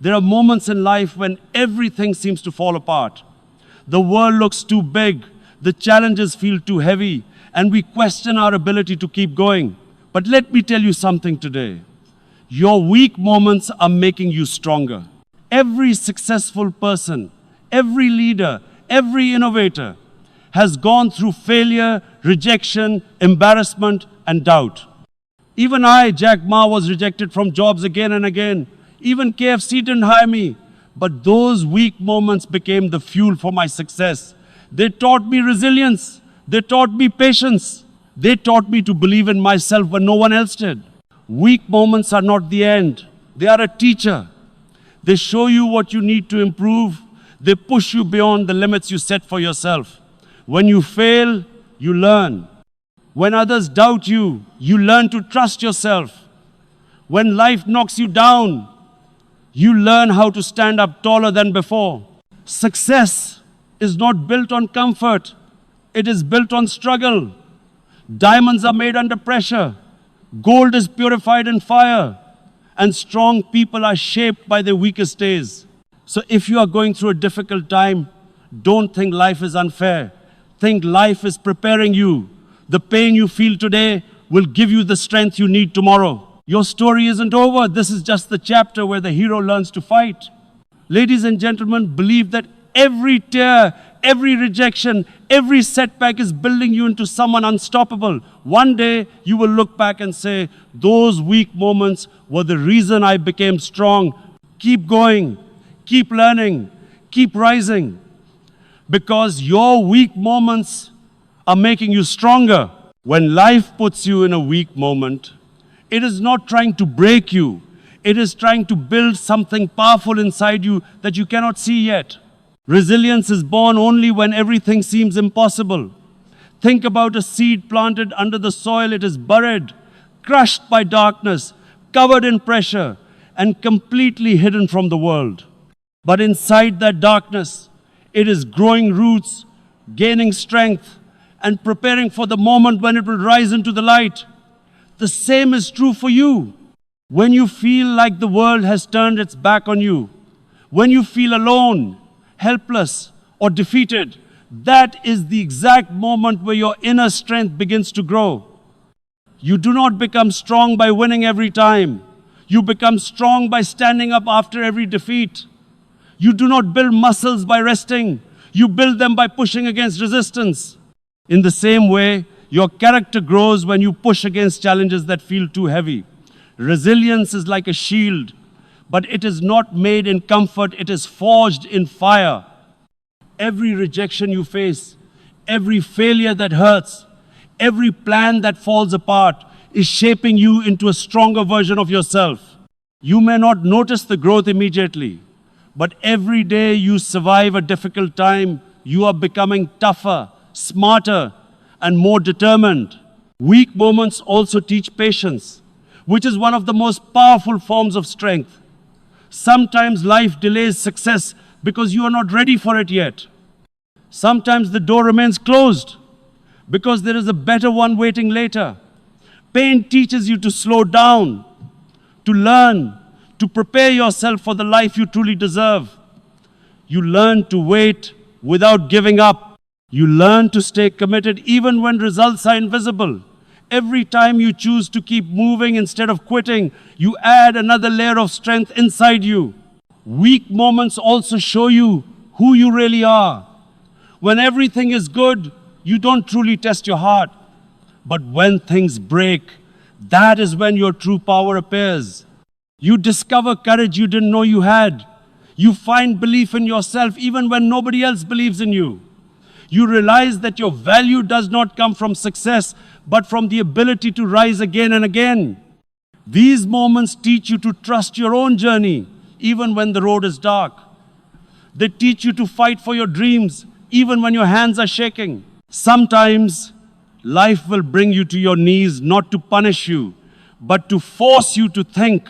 There are moments in life when everything seems to fall apart. The world looks too big, the challenges feel too heavy, and we question our ability to keep going. But let me tell you something today. Your weak moments are making you stronger. Every successful person, every leader, every innovator has gone through failure, rejection, embarrassment, and doubt. Even I, Jack Ma, was rejected from jobs again and again. Even KFC didn't hire me. But those weak moments became the fuel for my success. They taught me resilience. They taught me patience. They taught me to believe in myself when no one else did. Weak moments are not the end. They are a teacher. They show you what you need to improve. They push you beyond the limits you set for yourself. When you fail, you learn. When others doubt you, you learn to trust yourself. When life knocks you down, you learn how to stand up taller than before. Success is not built on comfort. It is built on struggle. Diamonds are made under pressure. Gold is purified in fire. And strong people are shaped by their weakest days. So if you are going through a difficult time, don't think life is unfair. Think life is preparing you. The pain you feel today will give you the strength you need tomorrow. Your story isn't over. This is just the chapter where the hero learns to fight. Ladies and gentlemen, believe that every tear, every rejection, every setback is building you into someone unstoppable. One day, you will look back and say, those weak moments were the reason I became strong. Keep going, keep learning, keep rising. Because your weak moments are making you stronger. When life puts you in a weak moment, it is not trying to break you. It is trying to build something powerful inside you that you cannot see yet. Resilience is born only when everything seems impossible. Think about a seed planted under the soil. It is buried, crushed by darkness, covered in pressure, and completely hidden from the world. But inside that darkness, it is growing roots, gaining strength, and preparing for the moment when it will rise into the light. The same is true for you. When you feel like the world has turned its back on you, when you feel alone, helpless, or defeated, that is the exact moment where your inner strength begins to grow. You do not become strong by winning every time. You become strong by standing up after every defeat. You do not build muscles by resting. You build them by pushing against resistance. In the same way, your character grows when you push against challenges that feel too heavy. Resilience is like a shield, but it is not made in comfort, it is forged in fire. Every rejection you face, every failure that hurts, every plan that falls apart is shaping you into a stronger version of yourself. You may not notice the growth immediately, but every day you survive a difficult time, you are becoming tougher, smarter, and more determined. Weak moments also teach patience, which is one of the most powerful forms of strength. Sometimes life delays success because you are not ready for it yet. Sometimes the door remains closed because there is a better one waiting later. Pain teaches you to slow down, to learn, to prepare yourself for the life you truly deserve. You learn to wait without giving up. You learn to stay committed even when results are invisible. Every time you choose to keep moving instead of quitting, you add another layer of strength inside you. Weak moments also show you who you really are. When everything is good, you don't truly test your heart. But when things break, that is when your true power appears. You discover courage you didn't know you had. You find belief in yourself even when nobody else believes in you. You realize that your value does not come from success, but from the ability to rise again and again. These moments teach you to trust your own journey, even when the road is dark. They teach you to fight for your dreams, even when your hands are shaking. Sometimes, life will bring you to your knees, not to punish you, but to force you to think,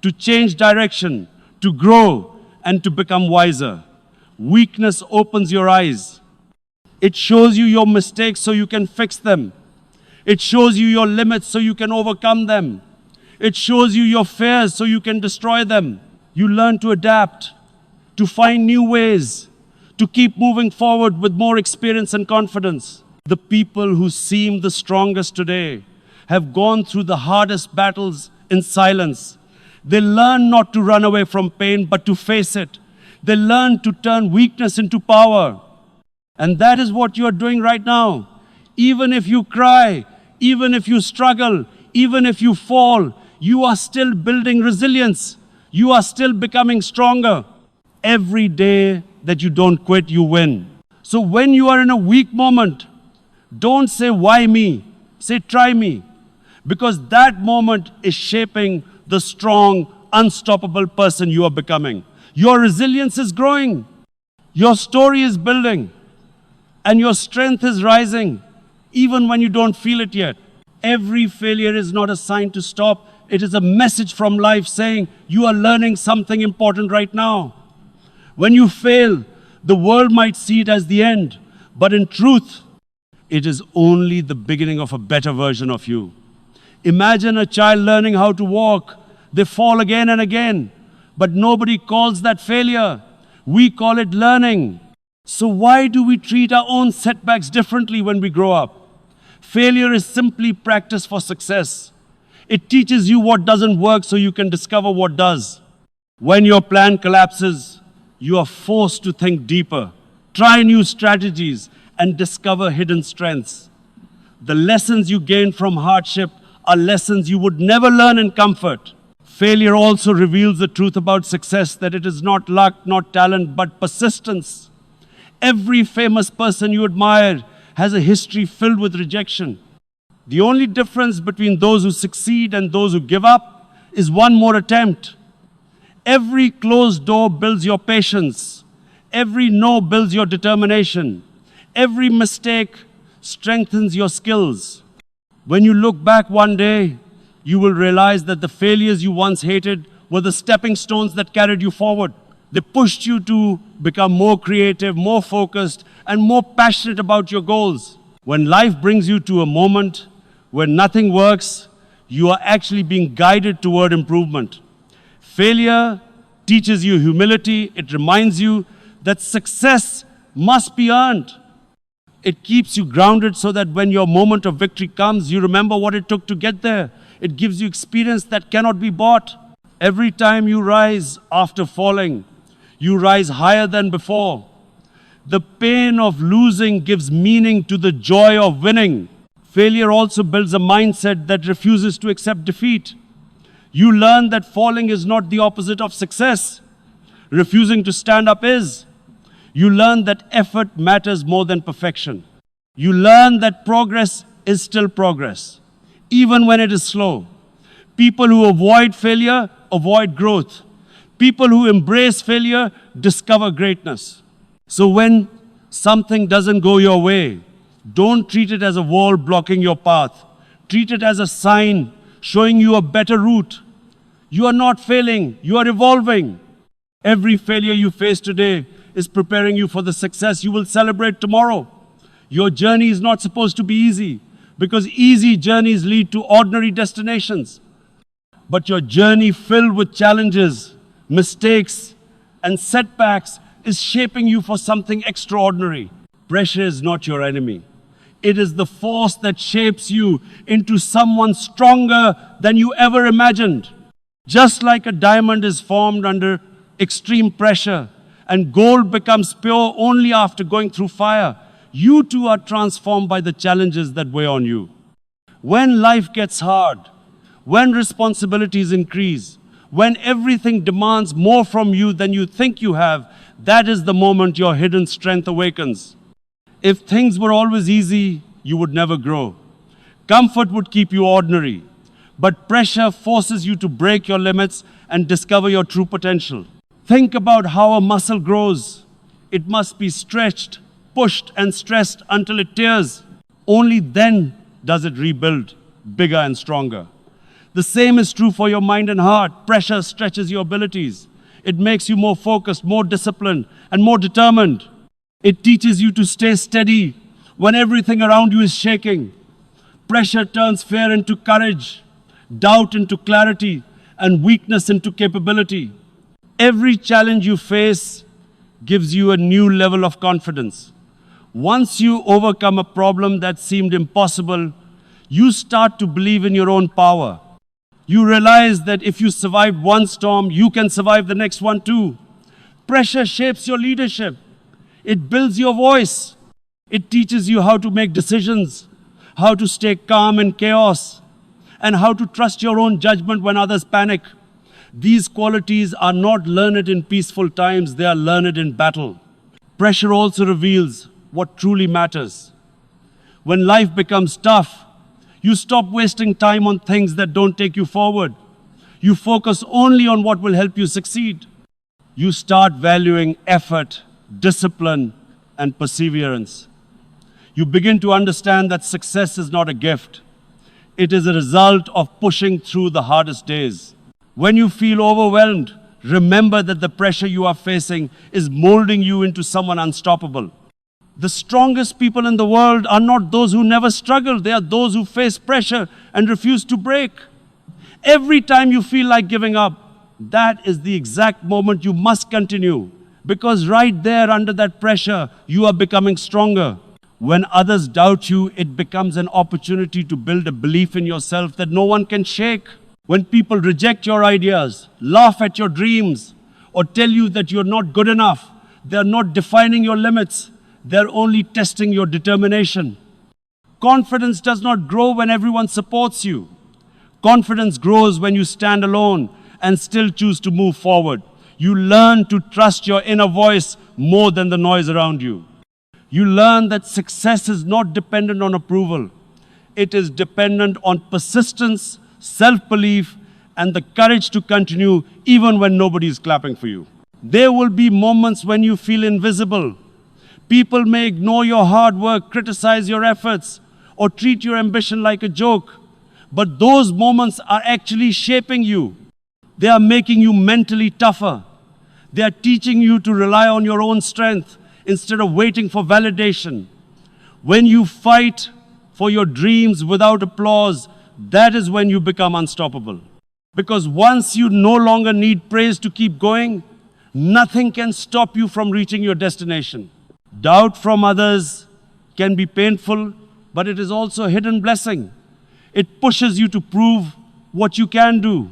to change direction, to grow, and to become wiser. Weakness opens your eyes. It shows you your mistakes so you can fix them. It shows you your limits so you can overcome them. It shows you your fears so you can destroy them. You learn to adapt, to find new ways, to keep moving forward with more experience and confidence. The people who seem the strongest today have gone through the hardest battles in silence. They learn not to run away from pain, but to face it. They learn to turn weakness into power. And that is what you are doing right now. Even if you cry, even if you struggle, even if you fall, you are still building resilience. You are still becoming stronger. Every day that you don't quit, you win. So when you are in a weak moment, don't say, why me? Say, try me. Because that moment is shaping the strong, unstoppable person you are becoming. Your resilience is growing. Your story is building. And your strength is rising, even when you don't feel it yet. Every failure is not a sign to stop. It is a message from life saying, you are learning something important right now. When you fail, the world might see it as the end. But in truth, it is only the beginning of a better version of you. Imagine a child learning how to walk. They fall again and again. But nobody calls that failure. We call it learning. So why do we treat our own setbacks differently when we grow up? Failure is simply practice for success. It teaches you what doesn't work so you can discover what does. When your plan collapses, you are forced to think deeper, try new strategies, and discover hidden strengths. The lessons you gain from hardship are lessons you would never learn in comfort. Failure also reveals the truth about success, that it is not luck, not talent, but persistence. Every famous person you admire has a history filled with rejection. The only difference between those who succeed and those who give up is one more attempt. Every closed door builds your patience. Every no builds your determination. Every mistake strengthens your skills. When you look back one day, you will realize that the failures you once hated were the stepping stones that carried you forward. They pushed you to become more creative, more focused, and more passionate about your goals. When life brings you to a moment where nothing works, you are actually being guided toward improvement. Failure teaches you humility. It reminds you that success must be earned. It keeps you grounded so that when your moment of victory comes, you remember what it took to get there. It gives you experience that cannot be bought. Every time you rise after falling, you rise higher than before. The pain of losing gives meaning to the joy of winning. Failure also builds a mindset that refuses to accept defeat. You learn that falling is not the opposite of success. Refusing to stand up is. You learn that effort matters more than perfection. You learn that progress is still progress, even when it is slow. People who avoid failure avoid growth. People who embrace failure discover greatness. So when something doesn't go your way, don't treat it as a wall blocking your path. Treat it as a sign showing you a better route. You are not failing, you are evolving. Every failure you face today is preparing you for the success you will celebrate tomorrow. Your journey is not supposed to be easy, because easy journeys lead to ordinary destinations. But your journey filled with challenges, mistakes, and setbacks is shaping you for something extraordinary. Pressure is not your enemy. It is the force that shapes you into someone stronger than you ever imagined. Just like a diamond is formed under extreme pressure and gold becomes pure only after going through fire, you too are transformed by the challenges that weigh on you. When life gets hard, when responsibilities increase, when everything demands more from you than you think you have, that is the moment your hidden strength awakens. If things were always easy, you would never grow. Comfort would keep you ordinary. But pressure forces you to break your limits and discover your true potential. Think about how a muscle grows. It must be stretched, pushed, and stressed until it tears. Only then does it rebuild, bigger and stronger. The same is true for your mind and heart. Pressure stretches your abilities. It makes you more focused, more disciplined, and more determined. It teaches you to stay steady when everything around you is shaking. Pressure turns fear into courage, doubt into clarity, and weakness into capability. Every challenge you face gives you a new level of confidence. Once you overcome a problem that seemed impossible, you start to believe in your own power. You realize that if you survived one storm, you can survive the next one too. Pressure shapes your leadership. It builds your voice. It teaches you how to make decisions, how to stay calm in chaos, and how to trust your own judgment when others panic. These qualities are not learned in peaceful times, they are learned in battle. Pressure also reveals what truly matters. When life becomes tough, you stop wasting time on things that don't take you forward. You focus only on what will help you succeed. You start valuing effort, discipline, and perseverance. You begin to understand that success is not a gift. It is a result of pushing through the hardest days. When you feel overwhelmed, remember that the pressure you are facing is molding you into someone unstoppable. The strongest people in the world are not those who never struggle. They are those who face pressure and refuse to break. Every time you feel like giving up, that is the exact moment you must continue. Because right there under that pressure, you are becoming stronger. When others doubt you, it becomes an opportunity to build a belief in yourself that no one can shake. When people reject your ideas, laugh at your dreams, or tell you that you're not good enough, they're not defining your limits. They're only testing your determination. Confidence does not grow when everyone supports you. Confidence grows when you stand alone and still choose to move forward. You learn to trust your inner voice more than the noise around you. You learn that success is not dependent on approval. It is dependent on persistence, self-belief, and the courage to continue even when nobody is clapping for you. There will be moments when you feel invisible. People may ignore your hard work, criticize your efforts, or treat your ambition like a joke. But those moments are actually shaping you. They are making you mentally tougher. They are teaching you to rely on your own strength instead of waiting for validation. When you fight for your dreams without applause, that is when you become unstoppable. Because once you no longer need praise to keep going, nothing can stop you from reaching your destination. Doubt from others can be painful, but it is also a hidden blessing. It pushes you to prove what you can do.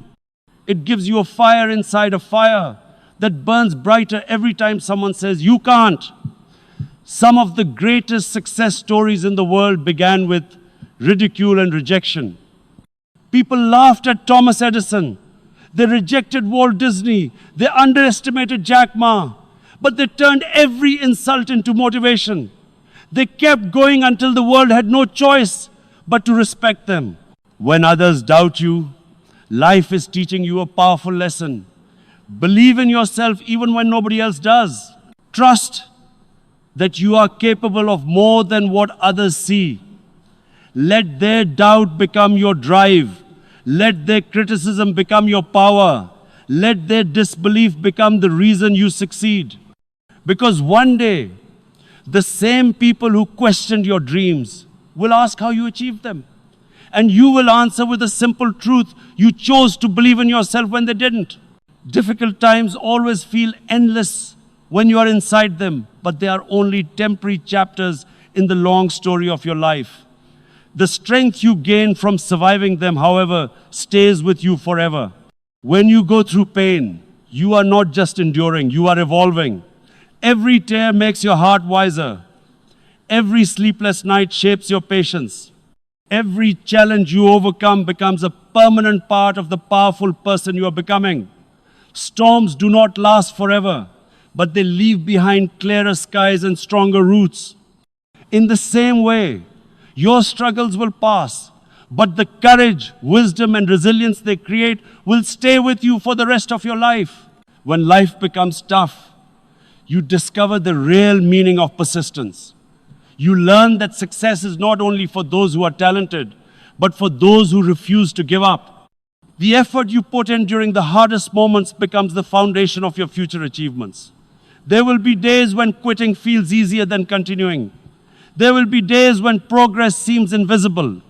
It gives you a fire inside a fire that burns brighter every time someone says, "You can't." Some of the greatest success stories in the world began with ridicule and rejection. People laughed at Thomas Edison. They rejected Walt Disney. They underestimated Jack Ma. But they turned every insult into motivation. They kept going until the world had no choice but to respect them. When others doubt you, life is teaching you a powerful lesson. Believe in yourself even when nobody else does. Trust that you are capable of more than what others see. Let their doubt become your drive. Let their criticism become your power. Let their disbelief become the reason you succeed. Because one day, the same people who questioned your dreams will ask how you achieved them. And you will answer with a simple truth: you chose to believe in yourself when they didn't. Difficult times always feel endless when you are inside them, but they are only temporary chapters in the long story of your life. The strength you gain from surviving them, however, stays with you forever. When you go through pain, you are not just enduring, you are evolving. Every tear makes your heart wiser. Every sleepless night shapes your patience. Every challenge you overcome becomes a permanent part of the powerful person you are becoming. Storms do not last forever, but they leave behind clearer skies and stronger roots. In the same way, your struggles will pass, but the courage, wisdom, and resilience they create will stay with you for the rest of your life. When life becomes tough, you discover the real meaning of persistence. You learn that success is not only for those who are talented, but for those who refuse to give up. The effort you put in during the hardest moments becomes the foundation of your future achievements. There will be days when quitting feels easier than continuing. There will be days when progress seems invisible.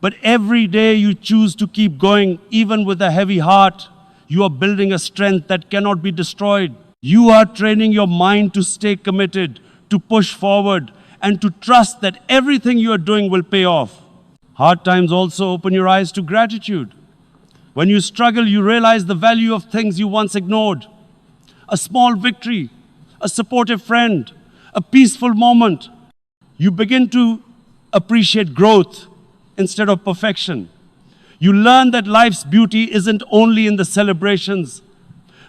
But every day you choose to keep going, even with a heavy heart, you are building a strength that cannot be destroyed. You are training your mind to stay committed, to push forward, and to trust that everything you are doing will pay off. Hard times also open your eyes to gratitude. When you struggle, you realize the value of things you once ignored. A small victory, a supportive friend, a peaceful moment. You begin to appreciate growth instead of perfection. You learn that life's beauty isn't only in the celebrations,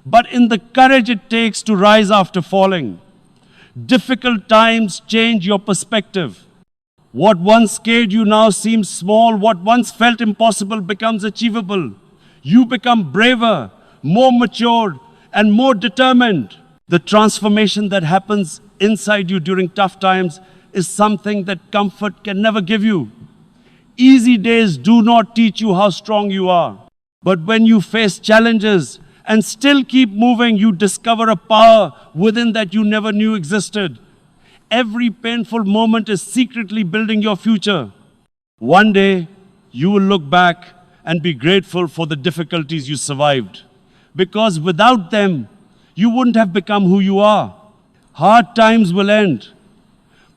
but in the courage it takes to rise after falling. Difficult times change your perspective. What once scared you now seems small. What once felt impossible becomes achievable. You become braver, more mature, and more determined. The transformation that happens inside you during tough times is something that comfort can never give you. Easy days do not teach you how strong you are. But when you face challenges and still keep moving, you discover a power within that you never knew existed. Every painful moment is secretly building your future. One day, you will look back and be grateful for the difficulties you survived. Because without them, you wouldn't have become who you are. Hard times will end,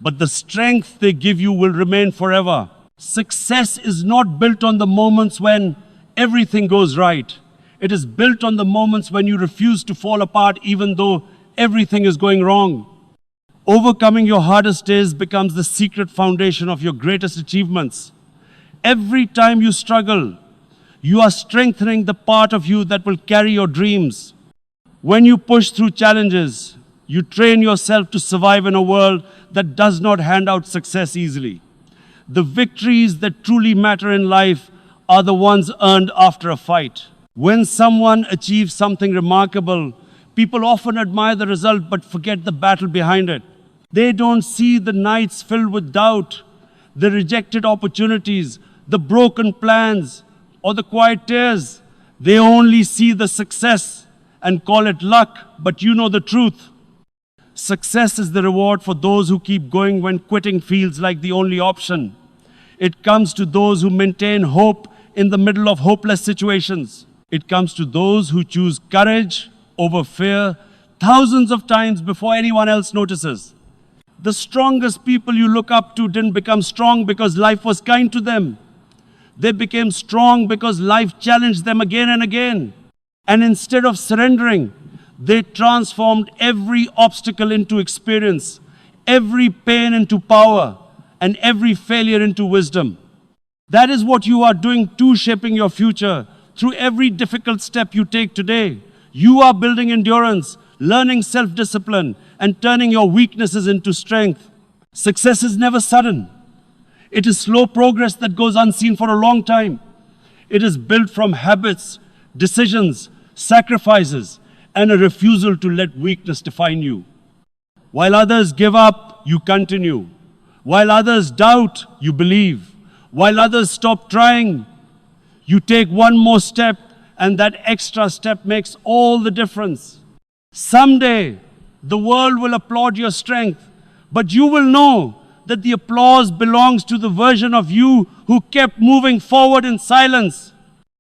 but the strength they give you will remain forever. Success is not built on the moments when everything goes right. It is built on the moments when you refuse to fall apart even though everything is going wrong. Overcoming your hardest days becomes the secret foundation of your greatest achievements. Every time you struggle, you are strengthening the part of you that will carry your dreams. When you push through challenges, you train yourself to survive in a world that does not hand out success easily. The victories that truly matter in life are the ones earned after a fight. When someone achieves something remarkable, people often admire the result but forget the battle behind it. They don't see the nights filled with doubt, the rejected opportunities, the broken plans, or the quiet tears. They only see the success and call it luck, but you know the truth. Success is the reward for those who keep going when quitting feels like the only option. It comes to those who maintain hope in the middle of hopeless situations. It comes to those who choose courage over fear thousands of times before anyone else notices. The strongest people you look up to didn't become strong because life was kind to them. They became strong because life challenged them again and again. And instead of surrendering, they transformed every obstacle into experience, every pain into power, and every failure into wisdom. That is what you are doing too, shaping your future. Through every difficult step you take today, you are building endurance, learning self-discipline, and turning your weaknesses into strength. Success is never sudden. It is slow progress that goes unseen for a long time. It is built from habits, decisions, sacrifices, and a refusal to let weakness define you. While others give up, you continue. While others doubt, you believe. While others stop trying, you take one more step, and that extra step makes all the difference. Someday, the world will applaud your strength, but you will know that the applause belongs to the version of you who kept moving forward in silence.